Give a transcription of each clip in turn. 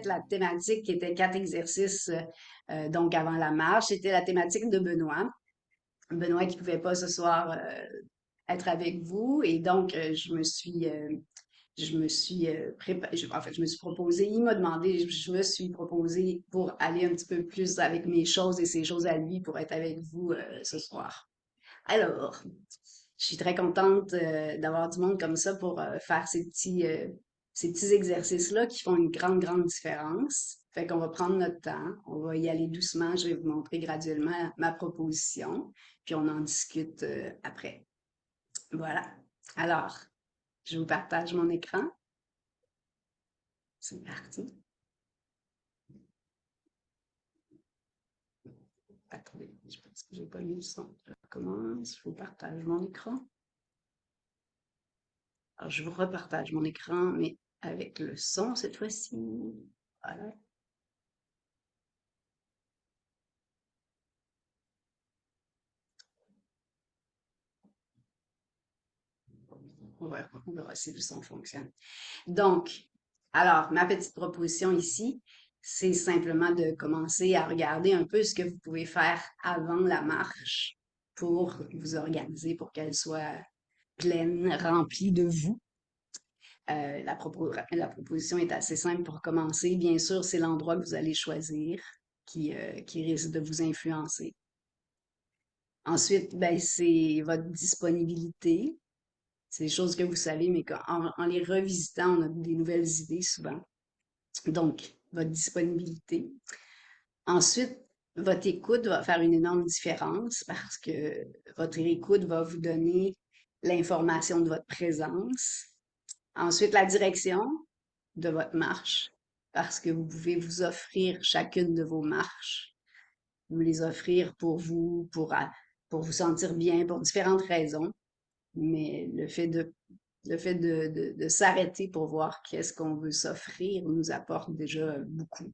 fait, la thématique qui était 4 exercices, donc avant la marche, c'était la thématique de Benoît. Benoît qui pouvait pas ce soir être avec vous. Et donc, en fait, je me suis proposée, il m'a demandé, je me suis proposée pour aller un petit peu plus avec mes choses et ses choses à lui pour être avec vous ce soir. Alors, je suis très contente d'avoir du monde comme ça pour faire ces petits exercices-là qui font une grande, grande différence. Fait qu'on va prendre notre temps, on va y aller doucement, je vais vous montrer graduellement ma proposition, puis on en discute après. Voilà. Alors, je vous partage mon écran. C'est parti. Attendez, je pense que j'ai pas mis le son. Je recommence, je vous partage mon écran. Alors, je vous repartage mon écran, mais avec le son cette fois-ci. Voilà. On verra si le son fonctionne. Donc, alors, ma petite proposition ici, c'est simplement de commencer à regarder un peu ce que vous pouvez faire avant la marche pour vous organiser, pour qu'elle soit pleine, remplie de vous. La proposition est assez simple pour commencer. Bien sûr, c'est l'endroit que vous allez choisir qui risque de vous influencer. Ensuite, ben, c'est votre disponibilité. C'est des choses que vous savez, mais en les revisitant, on a des nouvelles idées souvent. Donc, votre disponibilité. Ensuite, votre écoute va faire une énorme différence parce que votre écoute va vous donner l'information de votre présence. Ensuite, la direction de votre marche parce que vous pouvez vous offrir chacune de vos marches, vous les offrir pour vous, pour vous sentir bien, pour différentes raisons. Mais le fait de s'arrêter pour voir qu'est-ce qu'on veut s'offrir nous apporte déjà beaucoup.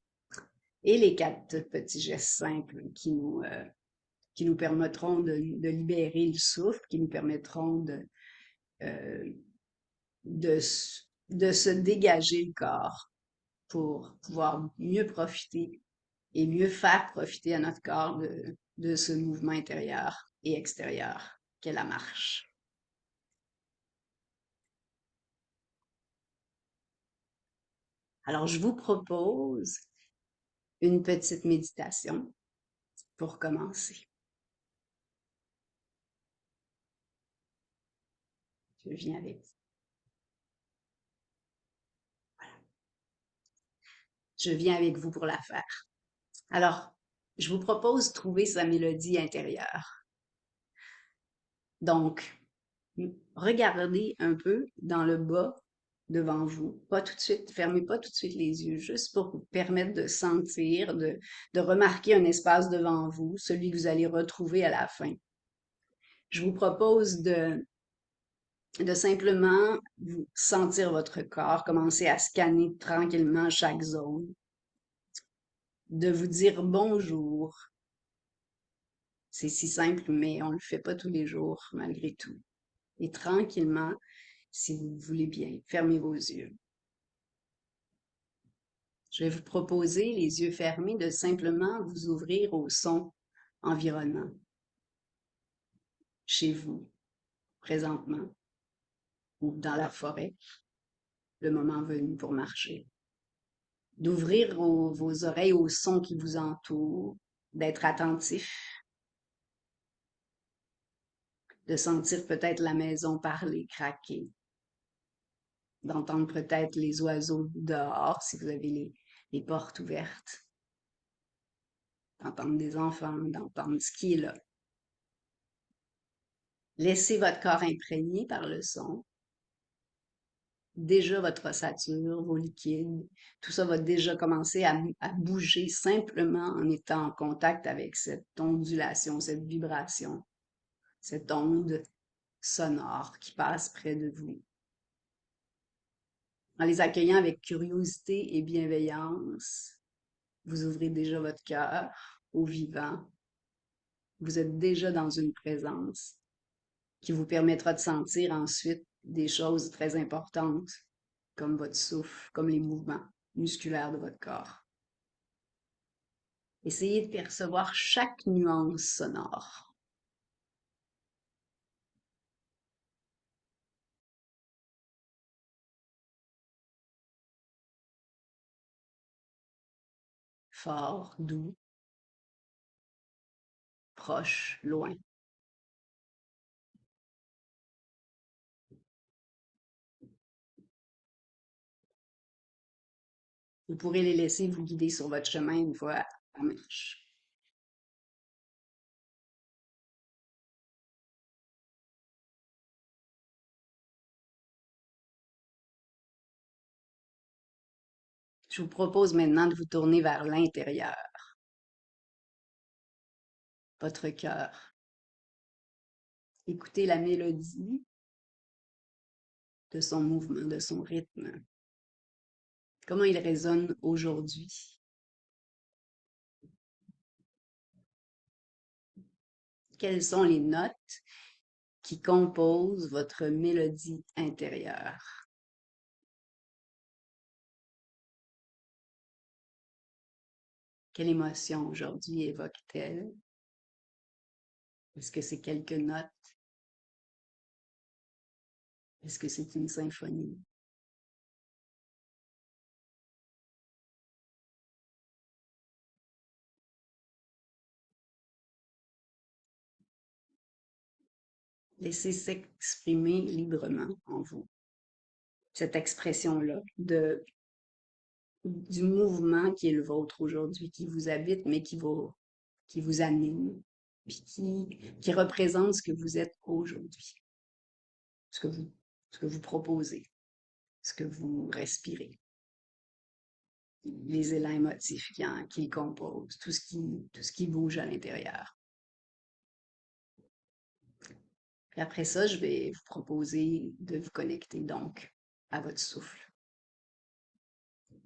Et les 4 petits gestes simples qui nous permettront de libérer le souffle, qui nous permettront euh, de, de se dégager le corps pour pouvoir mieux profiter et mieux faire profiter à notre corps de ce mouvement intérieur et extérieur qu'est la marche. Alors, je vous propose une petite méditation pour commencer. Je viens avec vous. Je viens avec vous pour la faire. Alors, je vous propose de trouver sa mélodie intérieure. Donc, regardez un peu dans le bas devant vous. Pas tout de suite, fermez pas tout de suite les yeux, juste pour vous permettre de sentir, de remarquer un espace devant vous, celui que vous allez retrouver à la fin. Je vous propose de simplement vous sentir votre corps, commencer à scanner tranquillement chaque zone, de vous dire bonjour. C'est si simple, mais on le fait pas tous les jours, malgré tout. Et tranquillement, si vous voulez bien, fermez vos yeux. Je vais vous proposer, les yeux fermés, de simplement vous ouvrir au son environnant, chez vous, présentement, ou dans la forêt, le moment venu pour marcher. D'ouvrir vos oreilles au son qui vous entoure, d'être attentif, de sentir peut-être la maison parler, craquer, d'entendre peut-être les oiseaux dehors si vous avez les portes ouvertes, d'entendre des enfants, d'entendre ce qui est là. Laissez votre corps imprégné par le son. Déjà votre ossature, vos liquides, tout ça va déjà commencer à bouger simplement en étant en contact avec cette ondulation, cette vibration, cette onde sonore qui passe près de vous. En les accueillant avec curiosité et bienveillance, vous ouvrez déjà votre cœur au vivant. Vous êtes déjà dans une présence qui vous permettra de sentir ensuite des choses très importantes, comme votre souffle, comme les mouvements musculaires de votre corps. Essayez de percevoir chaque nuance sonore. Fort, doux, proche, loin. Vous pourrez les laisser vous guider sur votre chemin une fois en marche. Je vous propose maintenant de vous tourner vers l'intérieur, votre cœur. Écoutez la mélodie de son mouvement, de son rythme. Comment il résonne aujourd'hui? Quelles sont les notes qui composent votre mélodie intérieure? Quelle émotion aujourd'hui évoque-t-elle? Est-ce que c'est quelques notes? Est-ce que c'est une symphonie? Laissez s'exprimer librement en vous cette expression-là du mouvement qui est le vôtre aujourd'hui, qui vous habite, mais qui vous anime, puis qui représente ce que vous êtes aujourd'hui, ce que vous, ce que vous proposez, ce que vous respirez, les élans émotifs qui le composent, tout ce qui bouge à l'intérieur. Puis après ça, je vais vous proposer de vous connecter donc à votre souffle.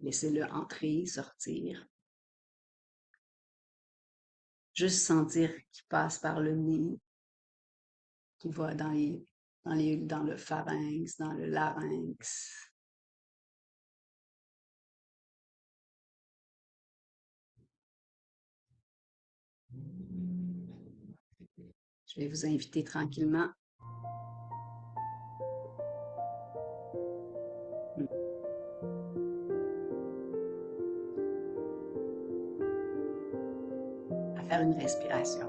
Laissez-le entrer, sortir. Juste sentir qu'il passe par le nez, qu'il va dans le pharynx, dans le larynx. Je vais vous inviter tranquillement à faire une respiration.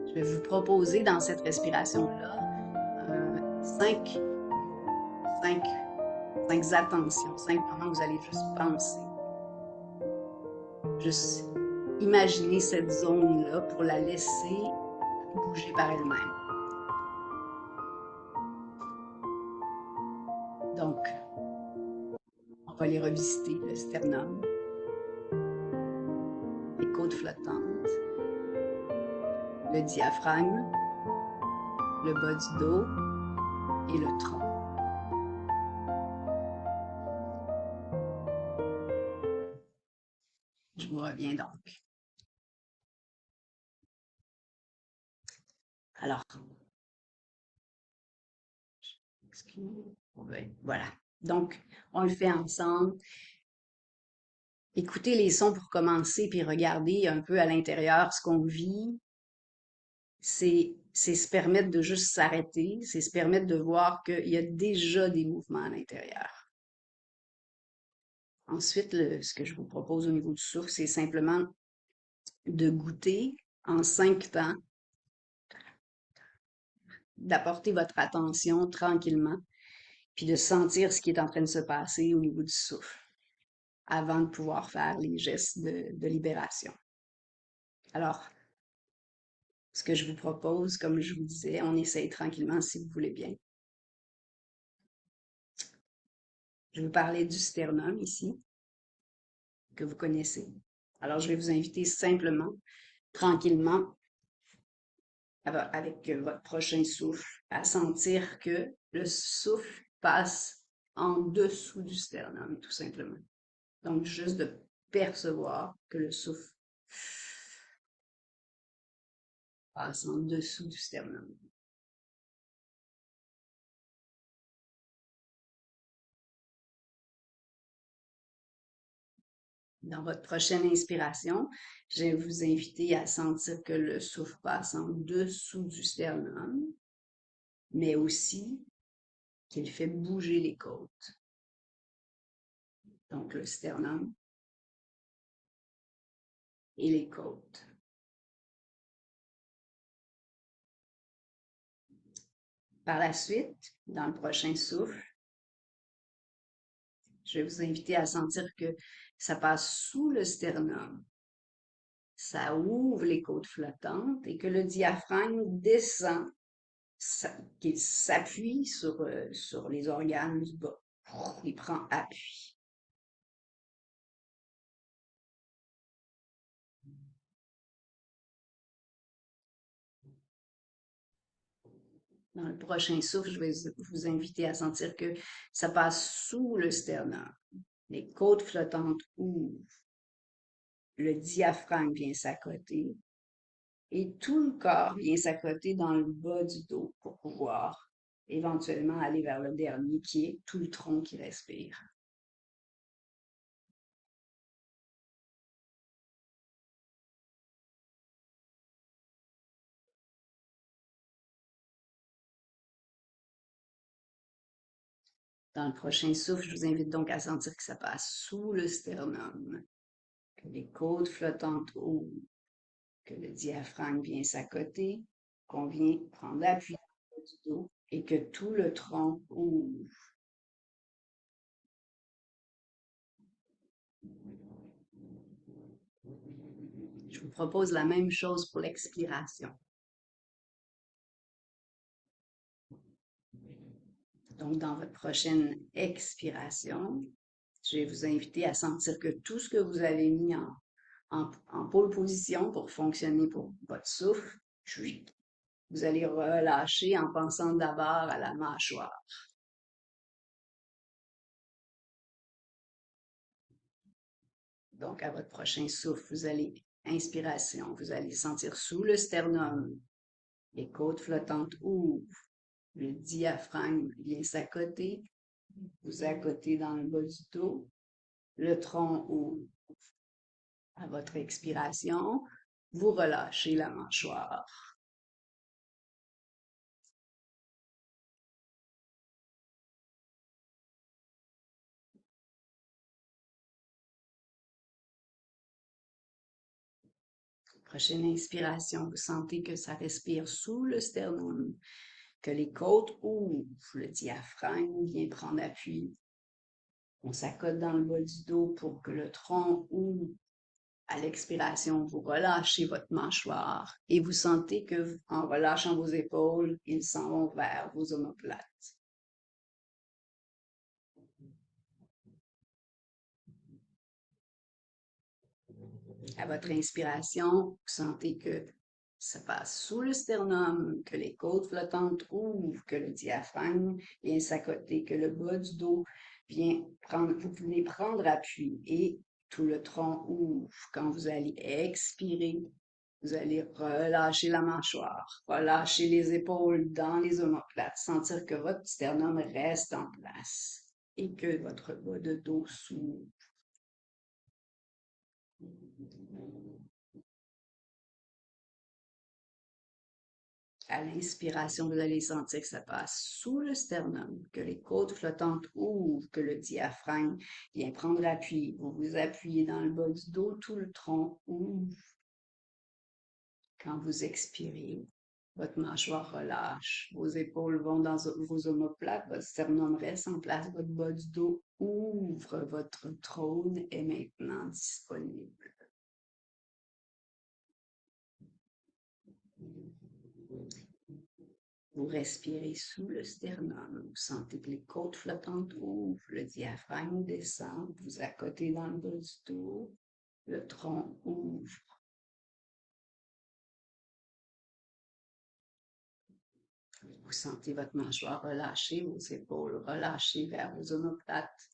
Je vais vous proposer dans cette respiration-là cinq, cinq, cinq attentions, cinq moments où vous allez juste penser, juste imaginer cette zone-là pour la laisser bouger par elle-même. Donc, on va les revisiter, le sternum, les côtes flottantes, le diaphragme, le bas du dos et le tronc. Je vous reviens donc. Alors, voilà. Donc, on le fait ensemble. Écoutez les sons pour commencer, puis regardez un peu à l'intérieur ce qu'on vit. C'est se permettre de juste s'arrêter, c'est se permettre de voir qu'il y a déjà des mouvements à l'intérieur. Ensuite, ce que je vous propose au niveau du souffle, c'est simplement de goûter en 5 temps, d'apporter votre attention tranquillement, puis de sentir ce qui est en train de se passer au niveau du souffle avant de pouvoir faire les gestes de libération. Alors, ce que je vous propose, comme je vous disais, on essaye tranquillement si vous voulez bien. Je vais vous parler du sternum ici, que vous connaissez. Alors, je vais vous inviter simplement, tranquillement, avec votre prochain souffle, à sentir que le souffle passe en dessous du sternum, tout simplement. Donc, juste de percevoir que le souffle passe en dessous du sternum. Dans votre prochaine inspiration, je vais vous inviter à sentir que le souffle passe en dessous du sternum, mais aussi qu'il fait bouger les côtes. Donc le sternum et les côtes. Par la suite, dans le prochain souffle, je vais vous inviter à sentir que ça passe sous le sternum. Ça ouvre les côtes flottantes et que le diaphragme descend, qu'il s'appuie sur les organes du bas. Il prend appui. Dans le prochain souffle, je vais vous inviter à sentir que ça passe sous le sternum. Les côtes flottantes ouvrent. Le diaphragme vient s'accoter et tout le corps vient s'accoter dans le bas du dos pour pouvoir éventuellement aller vers le dernier qui est tout le tronc qui respire. Dans le prochain souffle, je vous invite donc à sentir que ça passe sous le sternum, que les côtes flottantes ouvrent, que le diaphragme vient s'accoter, qu'on vient prendre appui du dos et que tout le tronc ouvre. Je vous propose la même chose pour l'expiration. Donc, dans votre prochaine expiration, je vais vous inviter à sentir que tout ce que vous avez mis en pole position pour fonctionner pour votre souffle, vous allez relâcher en pensant d'abord à la mâchoire. Donc, à votre prochain souffle, vous allez, inspiration, vous allez sentir sous le sternum, les côtes flottantes ouvrent, le diaphragme vient s'accoter, vous accotez dans le bas du dos, le tronc ouvre. À votre expiration, vous relâchez la mâchoire. Prochaine inspiration, vous sentez que ça respire sous le sternum, que les côtes ouvrent, le diaphragme vient prendre appui. On s'accote dans le bas du dos pour que le tronc ouvre. À l'expiration, vous relâchez votre mâchoire et vous sentez que, en relâchant vos épaules, ils s'en vont vers vos omoplates. À votre inspiration, vous sentez que ça passe sous le sternum, que les côtes flottantes ouvrent, que le diaphragme vient s'accoter, que le bas du dos vient prendre, vous pouvez prendre appui et tout le tronc ouvre. Quand vous allez expirer, vous allez relâcher la mâchoire, relâcher les épaules dans les omoplates, sentir que votre sternum reste en place et que votre bas de dos s'ouvre. À l'inspiration, vous allez sentir que ça passe sous le sternum, que les côtes flottantes ouvrent, que le diaphragme vient prendre appui. Vous vous appuyez dans le bas du dos, tout le tronc ouvre. Quand vous expirez, votre mâchoire relâche, vos épaules vont dans vos omoplates, votre sternum reste en place, votre bas du dos ouvre, votre trône est maintenant disponible. Vous respirez sous le sternum, vous sentez que les côtes flottantes ouvrent, le diaphragme descend, vous accotez dans le bas du dos, le tronc ouvre. Vous sentez votre mâchoire relâcher, vos épaules relâcher vers vos omoplates.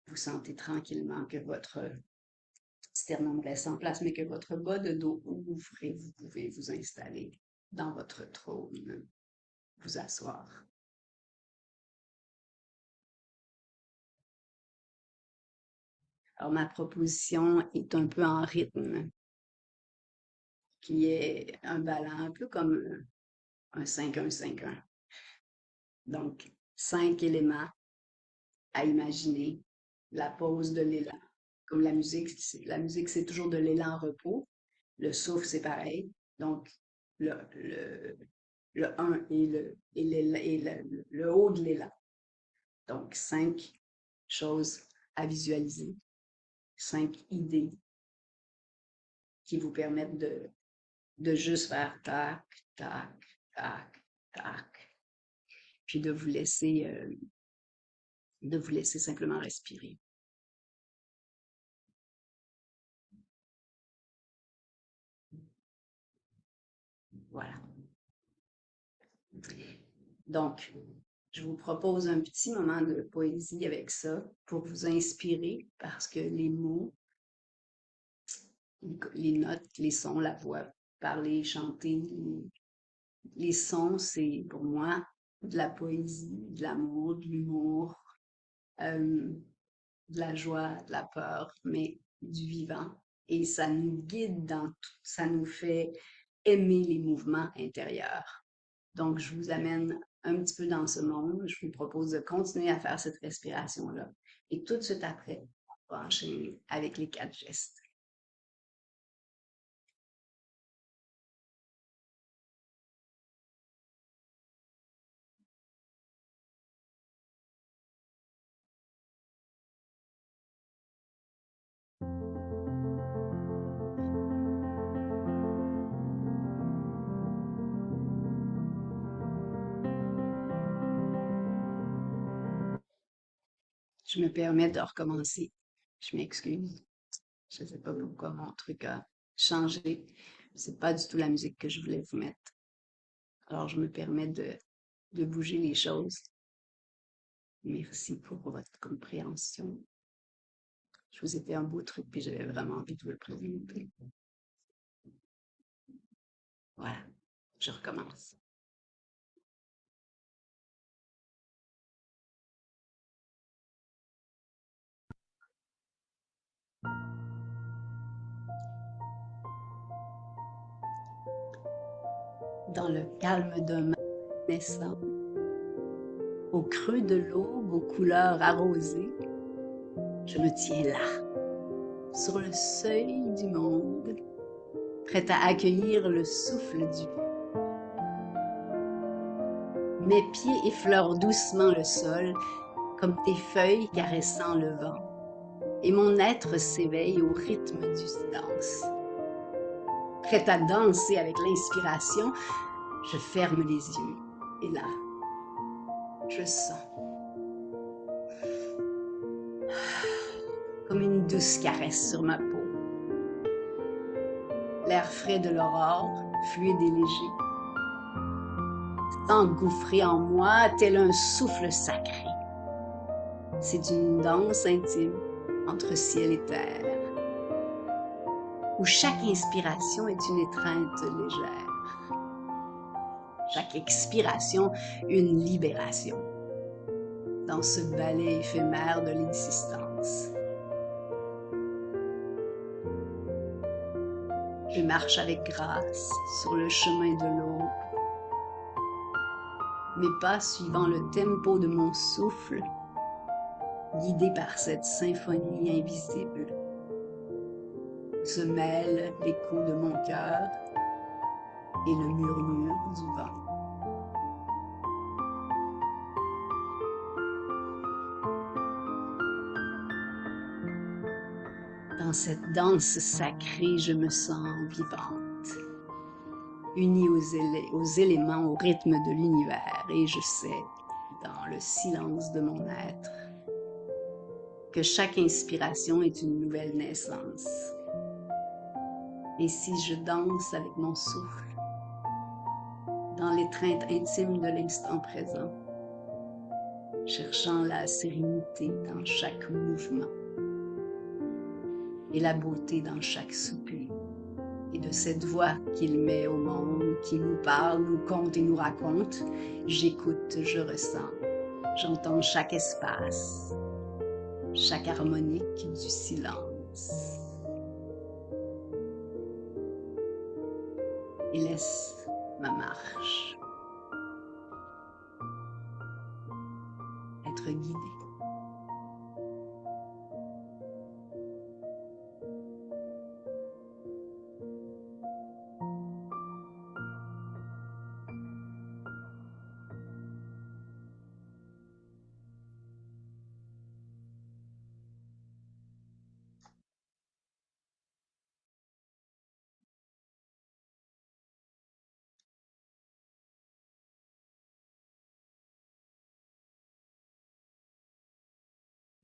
Vous sentez tranquillement que votre sternum reste en place, mais que votre bas de dos ouvre et vous pouvez vous installer dans votre trône, vous asseoir. Alors, ma proposition est un peu en rythme, qui est un ballon, un peu comme un 5-1-5-1. Donc, 5 éléments à imaginer. La pause de l'élan. Comme la musique, c'est toujours de l'élan repos. Le souffle, c'est pareil. Donc, le, le, le 1 et le haut de l'élan. Donc, 5 choses à visualiser, 5 idées qui vous permettent de juste faire tac, tac, tac, tac, puis de vous laisser simplement respirer. Voilà. Donc, je vous propose un petit moment de poésie avec ça pour vous inspirer parce que les mots, les notes, les sons, la voix, parler, chanter, les sons, c'est pour moi de la poésie, de l'amour, de l'humour, euh, de la joie, de la peur, mais du vivant. Et ça nous guide dans tout, ça nous fait aimer les mouvements intérieurs. Donc, je vous amène un petit peu dans ce monde. Je vous propose de continuer à faire cette respiration-là. Et tout de suite après, on va enchaîner avec les 4 gestes. Je me permets de recommencer. Je m'excuse. Je ne sais pas pourquoi mon truc a changé. C'est pas du tout la musique que je voulais vous mettre. Alors, je me permets de bouger les choses. Merci pour votre compréhension. Je vous ai fait un beau truc, puis j'avais vraiment envie de vous le présenter. Voilà, je recommence. Dans le calme d'un matin naissant, au creux de l'aube aux couleurs arrosées, je me tiens là, sur le seuil du monde, prête à accueillir le souffle du vent. Mes pieds effleurent doucement le sol, comme des feuilles caressant le vent, et mon être s'éveille au rythme du silence. Prête à danser avec l'inspiration, je ferme les yeux, et là, je sens comme une douce caresse sur ma peau. L'air frais de l'aurore, fluide et léger, s'engouffrer en moi tel un souffle sacré. C'est une danse intime entre ciel et terre, où chaque inspiration est une étreinte légère, chaque expiration une libération, dans ce ballet éphémère de l'existence. Je marche avec grâce sur le chemin de l'aube, mes pas suivant le tempo de mon souffle, guidé par cette symphonie invisible. Se mêlent l'écho de mon cœur et le murmure du vent. Dans cette danse sacrée, je me sens vivante, unie aux éléments, au rythme de l'univers, et je sais, dans le silence de mon être, que chaque inspiration est une nouvelle naissance. Et si je danse avec mon souffle, dans l'étreinte intime de l'instant présent, cherchant la sérénité dans chaque mouvement et la beauté dans chaque soupir, et de cette voix qu'il met au monde, qui nous parle, nous conte et nous raconte, j'écoute, je ressens, j'entends chaque espace, chaque harmonique du silence. Et laisse ma marche être guidée.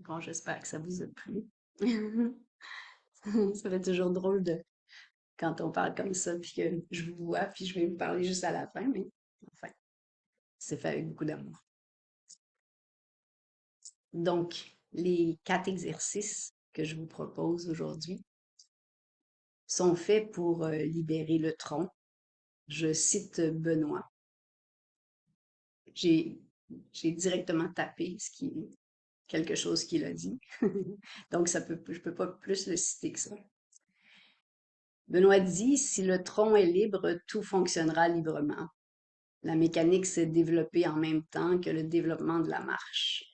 Bon, j'espère que ça vous a plu. Ça fait toujours drôle de quand on parle comme ça, puis que je vous vois, puis je vais vous parler juste à la fin, mais enfin, c'est fait avec beaucoup d'amour. Donc, les 4 exercices que je vous propose aujourd'hui sont faits pour libérer le tronc. Je cite Benoît. J'ai j'ai directement tapé quelque chose qu'il a dit. Donc, je peux pas plus le citer que ça. Benoît dit, si le tronc est libre, tout fonctionnera librement. La mécanique s'est développée en même temps que le développement de la marche.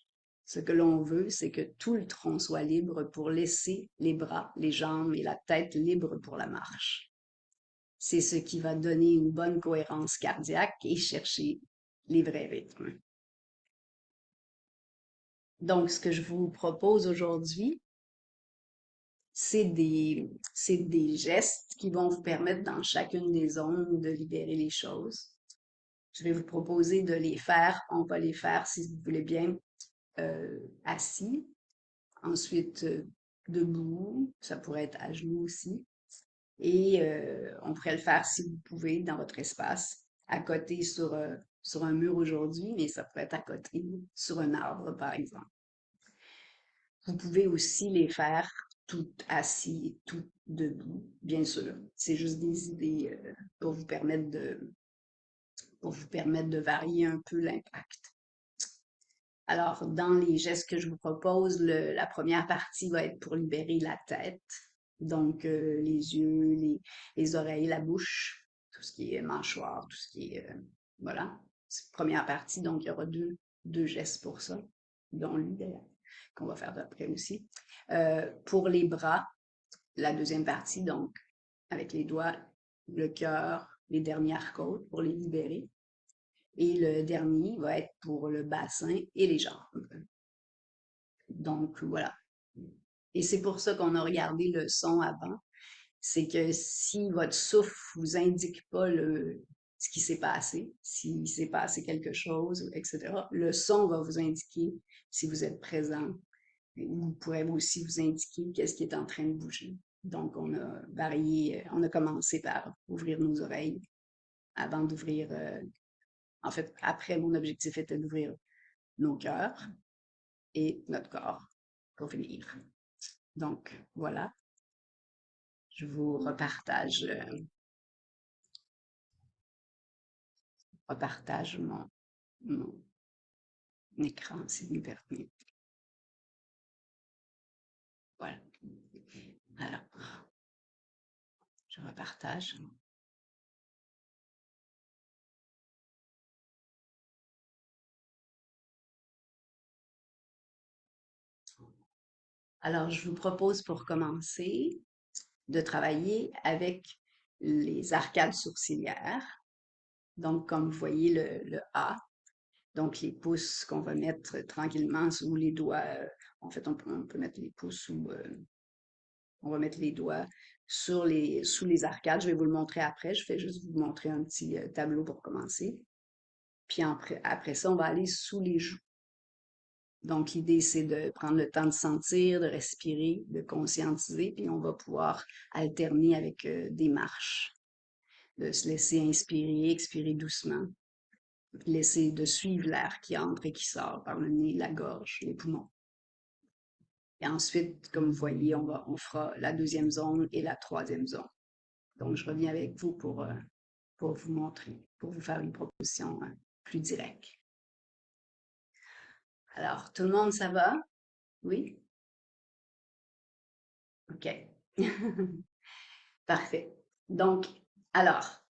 Ce que l'on veut, c'est que tout le tronc soit libre pour laisser les bras, les jambes et la tête libres pour la marche. C'est ce qui va donner une bonne cohérence cardiaque et chercher les vrais rythmes. Donc, ce que je vous propose aujourd'hui, c'est des gestes qui vont vous permettre dans chacune des zones de libérer les choses. Je vais vous proposer de les faire. On va les faire, si vous voulez bien, assis. Ensuite, debout. Ça pourrait être à genoux aussi. Et on pourrait le faire, si vous pouvez, dans votre espace, à côté sur un mur aujourd'hui, mais ça pourrait être à côté sur un arbre, par exemple. Vous pouvez aussi les faire tout assis, tout debout, bien sûr. C'est juste des idées pour vous permettre de varier un peu l'impact. Alors, dans les gestes que je vous propose, la première partie va être pour libérer la tête. Donc, les yeux, les oreilles, la bouche, tout ce qui est mâchoire, tout ce qui est... voilà. C'est la première partie, donc il y aura deux gestes pour ça, dont lui d'ailleurs, qu'on va faire après aussi. Pour les bras, la deuxième partie, donc, avec les doigts, le cœur, les dernières côtes pour les libérer. Et le dernier va être pour le bassin et les jambes. Donc, voilà. Et c'est pour ça qu'on a regardé le son avant. C'est que si votre souffle vous indique pas ce qui s'est passé, s'il s'est passé quelque chose, etc., le son va vous indiquer si vous êtes présent. Il pourrait aussi vous indiquer qu'est-ce qui est en train de bouger. Donc, on a varié, on a commencé par ouvrir nos oreilles avant d'ouvrir, en fait, après, mon objectif était d'ouvrir nos cœurs et notre corps pour finir. Donc, voilà, je vous repartage mon écran, si vous me permettez. Voilà. Alors, je repartage. Alors, je vous propose pour commencer de travailler avec les arcades sourcilières. Donc, comme vous voyez le A, donc les pouces qu'on va mettre tranquillement sous les doigts. En fait, on peut mettre les pouces on va mettre les doigts sous les arcades. Je vais vous le montrer après. Je fais juste vous montrer un petit tableau pour commencer. Puis après ça, on va aller sous les joues. Donc, l'idée, c'est de prendre le temps de sentir, de respirer, de conscientiser, puis on va pouvoir alterner avec des marches, de se laisser inspirer, expirer doucement, laisser de suivre l'air qui entre et qui sort par le nez, la gorge, les poumons. Et ensuite, comme vous voyez, on fera la deuxième zone et la troisième zone. Donc, je reviens avec vous pour vous montrer, pour vous faire une proposition plus directe. Alors, tout le monde, ça va? Oui? OK. Parfait. Donc, alors,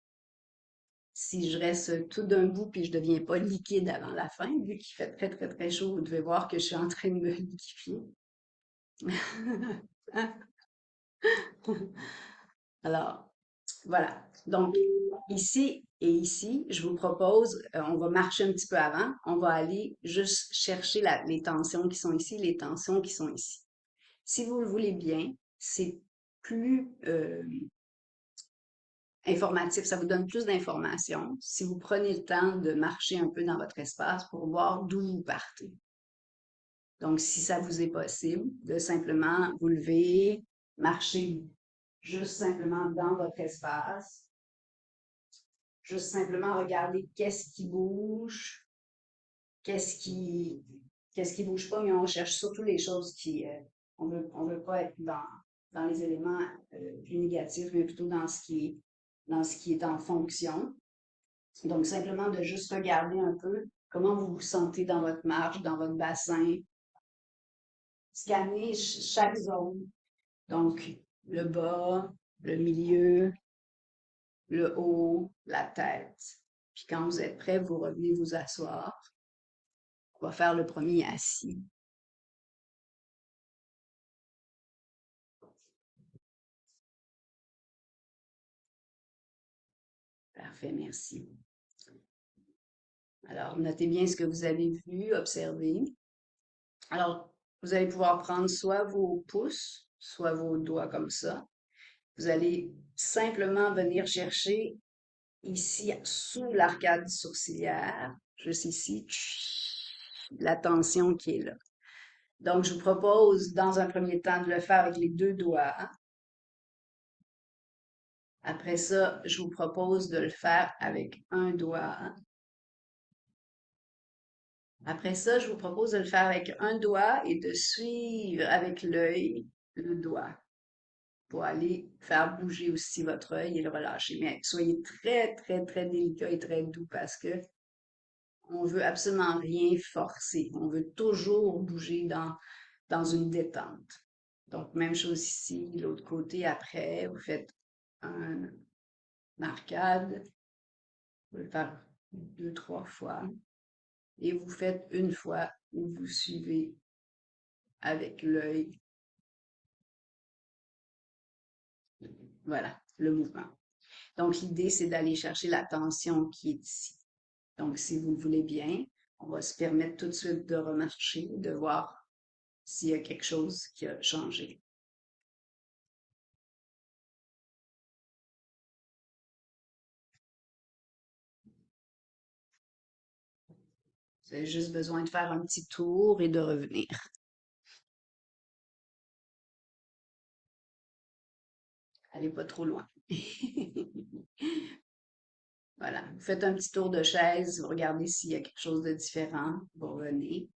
si je reste tout d'un bout puis je deviens pas liquide avant la fin, vu qu'il fait très, très, très chaud, vous devez voir que je suis en train de me liquéfier. Alors, voilà. Donc, ici et ici, je vous propose, on va marcher un petit peu avant, on va aller juste chercher les tensions qui sont ici, les tensions qui sont ici. Si vous le voulez bien, c'est plus informatif, ça vous donne plus d'informations si vous prenez le temps de marcher un peu dans votre espace pour voir d'où vous partez. Donc, si ça vous est possible, de simplement vous lever, marcher juste simplement dans votre espace, juste simplement regarder qu'est-ce qui bouge, qu'est-ce qui, qu'est-ce qui bouge pas, mais on cherche surtout les choses qui, on veut pas être dans les éléments plus négatifs, mais plutôt dans ce qui est en fonction. Donc, simplement de juste regarder un peu comment vous vous sentez dans votre marche, dans votre bassin, scanner chaque zone. Donc, le bas, le milieu, le haut, la tête. Puis quand vous êtes prêt, vous revenez vous asseoir. On va faire le premier assis. Parfait, merci. Alors, notez bien ce que vous avez vu, observez. Alors, vous allez pouvoir prendre soit vos pouces, soit vos doigts comme ça. Vous allez simplement venir chercher ici, sous l'arcade sourcilière, juste ici, la tension qui est là. Donc, je vous propose, dans un premier temps, de le faire avec les deux doigts. Après ça, je vous propose de le faire avec un doigt. Après ça, je vous propose de le faire avec un doigt et de suivre avec l'œil le doigt pour aller faire bouger aussi votre œil et le relâcher. Mais soyez très, très, très délicat et très doux parce que on veut absolument rien forcer. On veut toujours bouger dans une détente. Donc, même chose ici, l'autre côté, après, vous faites un arcade, vous le faire deux, trois fois, et vous faites une fois où vous suivez avec l'œil, voilà, le mouvement. Donc, l'idée, c'est d'aller chercher la tension qui est ici. Donc, si vous le voulez bien, on va se permettre tout de suite de remarcher, de voir s'il y a quelque chose qui a changé. Vous avez juste besoin de faire un petit tour et de revenir. Allez pas trop loin. Voilà. Vous faites un petit tour de chaise, vous regardez s'il y a quelque chose de différent, vous revenez.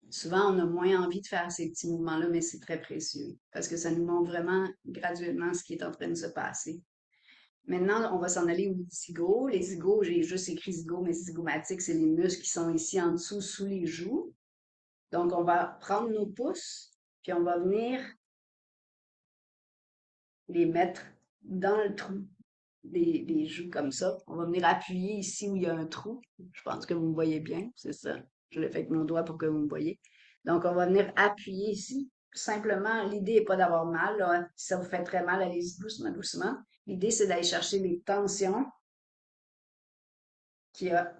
Souvent, on a moins envie de faire ces petits mouvements-là, mais c'est très précieux parce que ça nous montre vraiment graduellement ce qui est en train de se passer. Maintenant, on va s'en aller aux zygos. Les zygos, j'ai juste écrit zygos, mais zygomatiques, c'est les muscles qui sont ici en dessous, sous les joues. Donc, on va prendre nos pouces, puis on va venir les mettre dans le trou des joues comme ça. On va venir appuyer ici où il y a un trou. Je pense que vous me voyez bien, c'est ça. Je le fais avec mon doigt pour que vous me voyez. Donc, on va venir appuyer ici. Simplement, l'idée n'est pas d'avoir mal, là. Si ça vous fait très mal, allez-y doucement, doucement. L'idée, c'est d'aller chercher les tensions qu'il y a.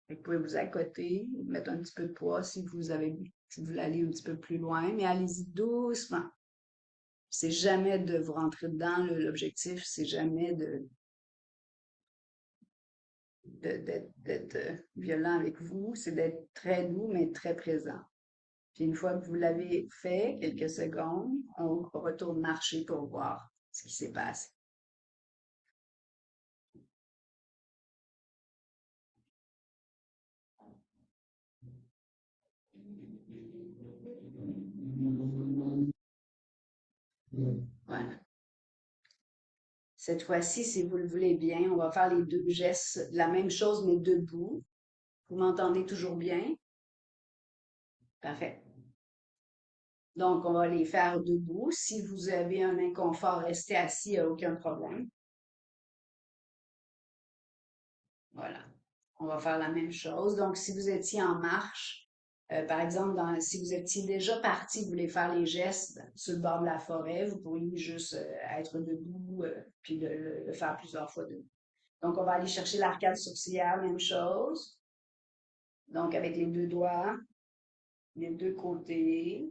Vous pouvez vous accoter, mettre un petit peu de poids si vous voulez aller un petit peu plus loin, mais allez-y doucement. C'est jamais de vous rentrer dedans. L'objectif, c'est jamais d'être violent avec vous, c'est d'être très doux, mais très présent. Puis une fois que vous l'avez fait, quelques secondes, on retourne marcher pour voir ce qui s'est passé. Voilà. Cette fois-ci, si vous le voulez bien, on va faire les deux gestes, la même chose, mais debout. Vous m'entendez toujours bien? Parfait. Donc, on va les faire debout. Si vous avez un inconfort, restez assis, il n'y a aucun problème. Voilà. On va faire la même chose. Donc, si vous étiez en marche, par exemple, si vous étiez déjà parti, vous voulez faire les gestes sur le bord de la forêt, vous pourriez juste être debout, puis le faire plusieurs fois debout. Donc, on va aller chercher l'arcade sourcilière, même chose. Donc, avec les deux doigts, les deux côtés.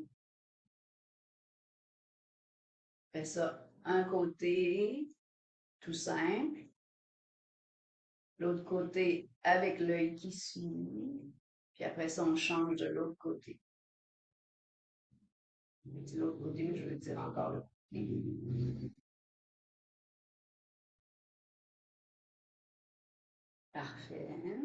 Fait ça, un côté, tout simple. L'autre côté avec l'œil qui suit. Puis après ça, on change de l'autre côté. Je dis l'autre côté, mais je veux dire encore l'autre côté. Parfait.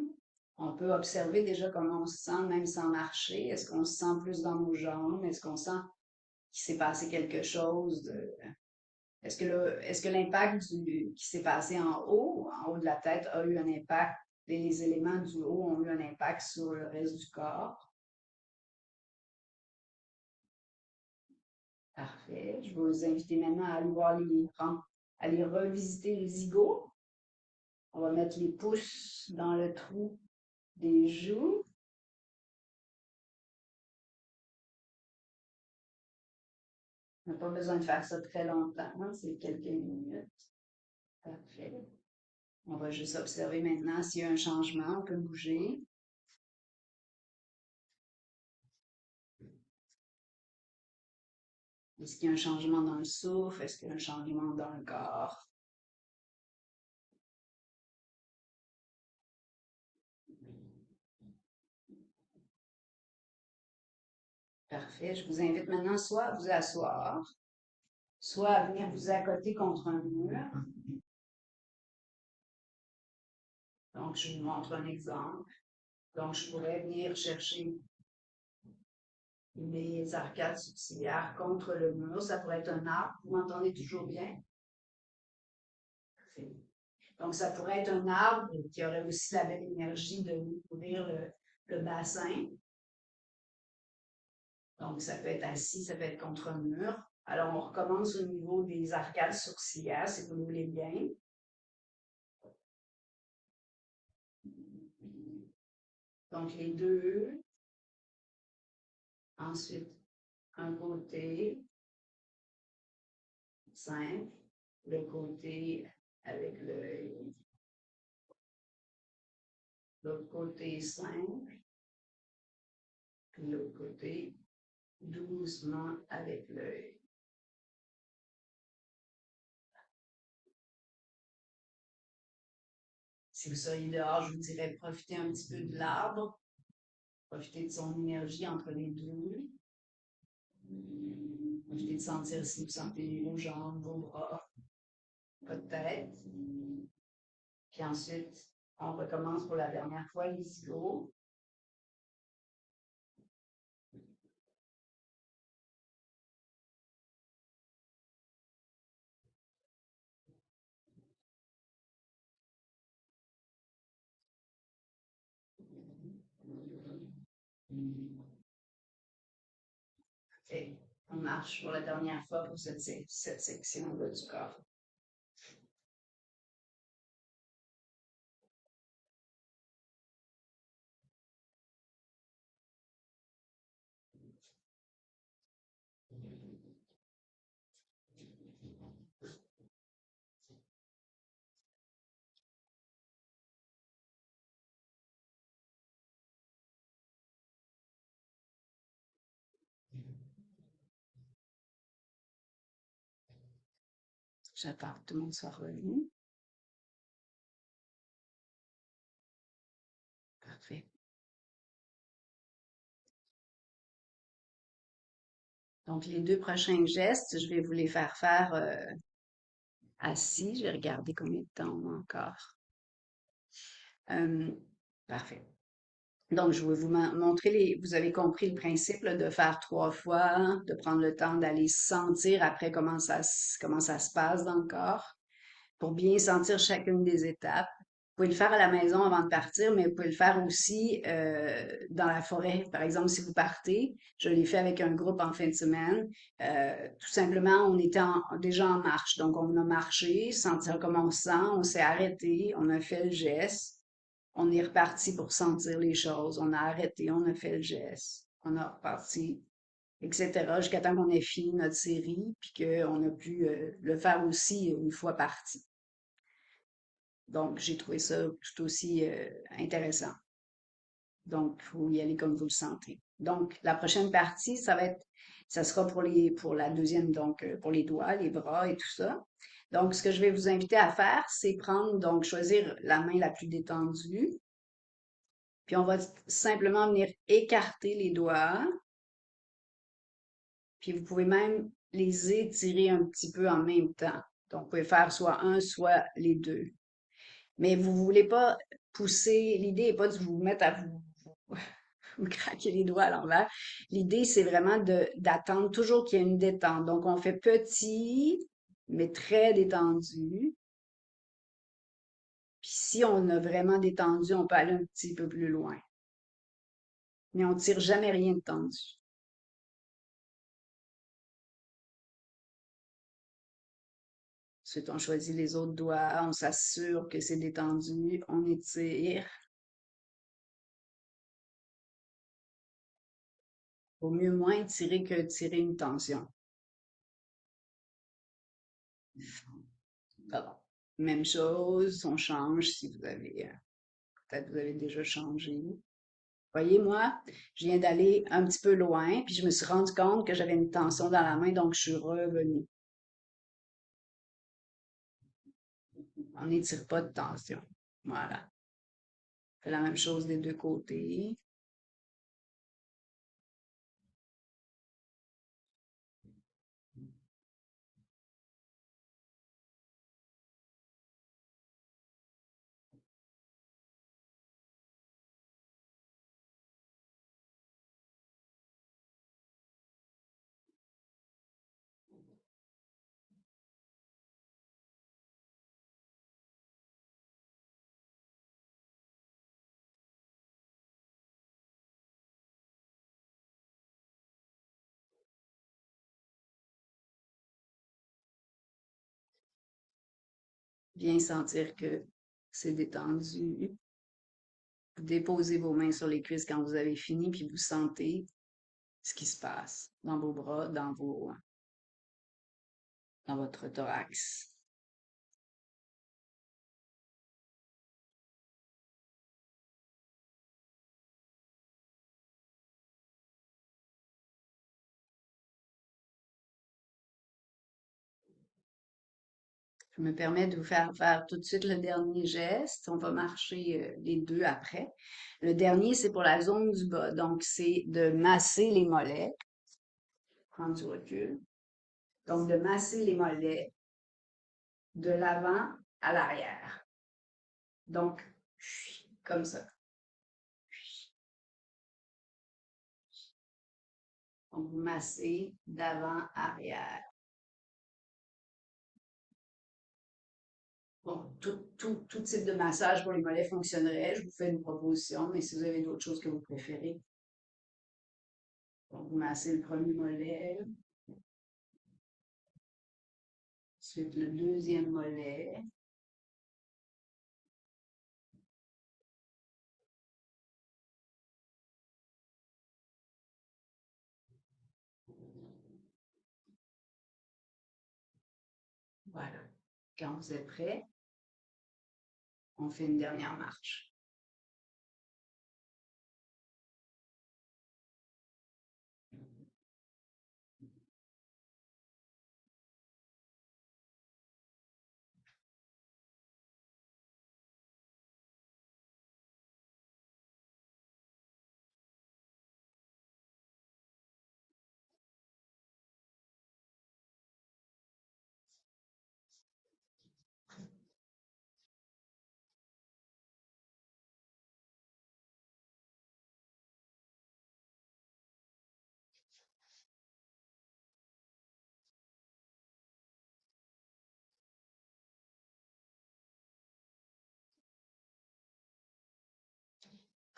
On peut observer déjà comment on se sent, même sans marcher. Est-ce qu'on se sent plus dans nos jambes? Est-ce qu'on sent qu'il s'est passé quelque chose est-ce que l'impact qui s'est passé en haut de la tête, a eu un impact, les éléments du haut ont eu un impact sur le reste du corps? Parfait. Je vais vous inviter maintenant à aller voir à aller revisiter les zigots. On va mettre les pouces dans le trou des joues. On n'a pas besoin de faire ça très longtemps, hein, c'est quelques minutes. Parfait. On va juste observer maintenant s'il y a un changement, on peut bouger. Est-ce qu'il y a un changement dans le souffle? Est-ce qu'il y a un changement dans le corps? Parfait. Je vous invite maintenant soit à vous asseoir, soit à venir vous accoter contre un mur. Donc, je vous montre un exemple. Donc, je pourrais venir chercher mes arcades sourcilières contre le mur. Ça pourrait être un arbre. Vous m'entendez toujours bien? Parfait. Donc, ça pourrait être un arbre qui aurait aussi la belle énergie de couvrir le bassin. Donc, ça peut être assis, ça peut être contre un mur. Alors, on recommence au niveau des arcades sourcilières, si vous le voulez bien. Donc, les deux. Ensuite, un côté simple, le côté avec l'œil, l'autre côté simple, puis l'autre côté doucement avec l'œil. Si vous seriez dehors, je vous dirais profitez un petit peu de l'arbre, profitez de son énergie entre les deux. Profitez de sentir si vous sentez vos jambes, vos bras, votre tête. Puis ensuite, on recommence pour la dernière fois les zigots. Et on marche pour la dernière fois pour cette section-là du corps. J'attends que tout le monde soit revenu. Parfait. Donc, les deux prochains gestes, je vais vous les faire faire assis. Je vais regarder combien de temps on a encore. Euh, parfait. Donc, je vais vous montrer vous avez compris le principe là, de faire 3 fois, de prendre le temps d'aller sentir après comment ça se passe dans le corps pour bien sentir chacune des étapes. pouvez le faire à la maison avant de partir, mais vous pouvez le faire aussi dans la forêt. Par exemple, si vous partez, je l'ai fait avec un groupe en fin de semaine. Tout simplement, on était déjà en marche. Donc, on a marché, sentir comment on se sent, on s'est arrêté, on a fait le geste, on est reparti pour sentir les choses, on a arrêté, on a fait le geste, on a reparti, etc., jusqu'à temps qu'on ait fini notre série, puis qu'on a pu le faire aussi une fois parti. Donc, j'ai trouvé ça tout aussi intéressant. Donc, il faut y aller comme vous le sentez. Donc, la prochaine partie, ça sera pour la deuxième, donc pour les doigts, les bras et tout ça. Donc, ce que je vais vous inviter à faire, c'est donc choisir la main la plus détendue. Puis, on va simplement venir écarter les doigts. Puis, vous pouvez même les étirer un petit peu en même temps. Donc, vous pouvez faire soit un, soit les deux. Mais vous voulez pas pousser, l'idée n'est pas de vous mettre à vous craquer les doigts à l'envers. L'idée, c'est vraiment d'attendre toujours qu'il y ait une détente. Donc, on fait petit, mais très détendu. Puis si on a vraiment détendu, on peut aller un petit peu plus loin. Mais on tire jamais rien de tendu. Ensuite, on choisit les autres doigts, on s'assure que c'est détendu, on étire. Vaut mieux moins tirer que tirer une tension. Pardon. Même chose, on change si vous avez, peut-être vous avez déjà changé. Voyez, moi, je viens d'aller un petit peu loin, puis je me suis rendu compte que j'avais une tension dans la main, donc je suis revenue. On n'étire pas de tension. Voilà. On fait la même chose des deux côtés. Bien sentir que c'est détendu. Vous déposez vos mains sur les cuisses quand vous avez fini, puis vous sentez ce qui se passe dans vos bras, dans votre thorax. Je me permets de vous faire tout de suite le dernier geste. On va marcher les deux après. Le dernier, c'est pour la zone du bas. Donc, c'est de masser les mollets. Prendre du recul. Donc, de masser les mollets de l'avant à l'arrière. Donc, comme ça. Donc, vous massez d'avant, arrière. Bon, tout type de massage pour les mollets fonctionnerait. Je vous fais une proposition, mais si vous avez d'autres choses que vous préférez, donc vous massez le premier mollet, ensuite le deuxième mollet, voilà. Quand vous êtes prêt, on fait une dernière marche.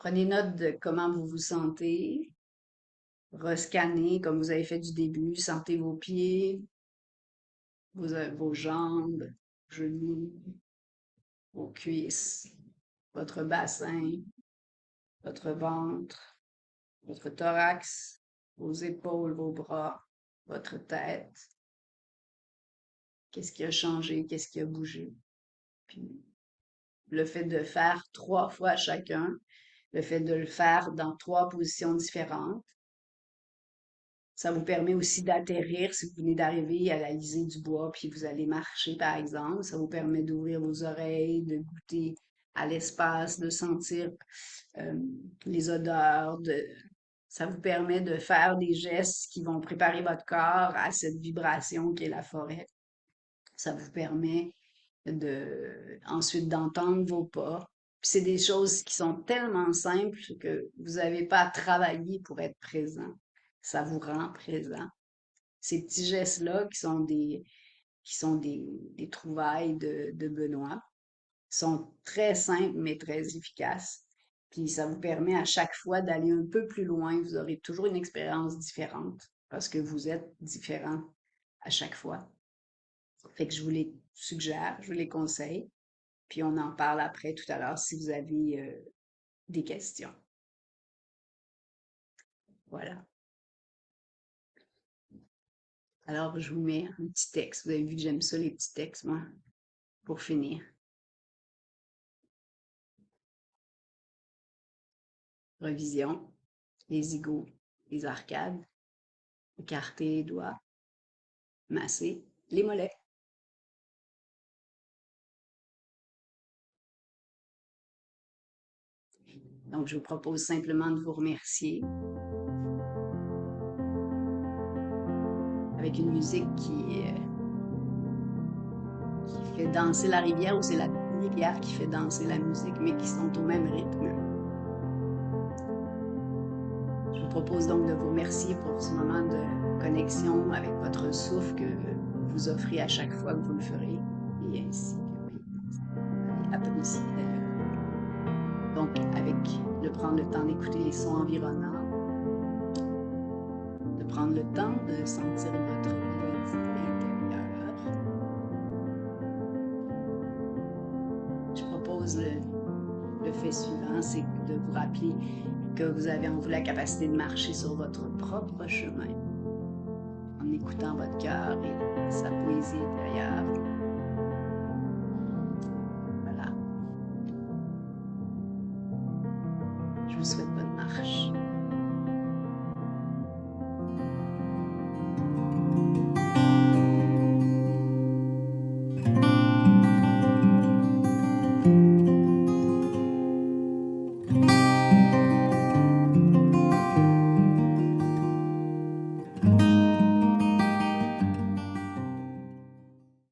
Prenez note de comment vous vous sentez. Rescannez comme vous avez fait du début. Sentez vos pieds, vos jambes, genoux, vos cuisses, votre bassin, votre ventre, votre thorax, vos épaules, vos bras, votre tête. Qu'est-ce qui a changé? Qu'est-ce qui a bougé? Puis le fait de faire 3 fois chacun, le fait de le faire dans 3 positions différentes, ça vous permet aussi d'atterrir si vous venez d'arriver à la Lysée du Bois, puis vous allez marcher, par exemple. Ça vous permet d'ouvrir vos oreilles, de goûter à l'espace, de sentir euh, les odeurs. Ça vous permet de faire des gestes qui vont préparer votre corps à cette vibration qui est la forêt. Ça vous permet ensuite d'entendre vos pas. Puis c'est des choses qui sont tellement simples que vous n'avez pas à travailler pour être présent. Ça vous rend présent. Ces petits gestes-là qui sont des trouvailles de Benoît sont très simples mais très efficaces. Puis ça vous permet à chaque fois d'aller un peu plus loin. Vous aurez toujours une expérience différente parce que vous êtes différent à chaque fois. Fait que je vous les suggère, je vous les conseille. Puis on en parle après tout à l'heure si vous avez des questions. Voilà. Alors, je vous mets un petit texte. Vous avez vu que j'aime ça, les petits textes, moi, pour finir. Revision, les zigots, les arcades, écarter les doigts, masser les mollets. Donc, je vous propose simplement de vous remercier avec une musique qui fait danser la rivière, ou c'est la rivière qui fait danser la musique, mais qui sont au même rythme. Je vous propose donc de vous remercier pour ce moment de connexion avec votre souffle que vous offrez à chaque fois que vous le ferez, et ainsi que vous allez apprécier d'ailleurs. Donc, avec prendre le temps d'écouter les sons environnants, de prendre le temps de sentir votre mélodie intérieure. Je propose le fait suivant, c'est de vous rappeler que vous avez en vous la capacité de marcher sur votre propre chemin en écoutant votre cœur et sa poésie intérieure.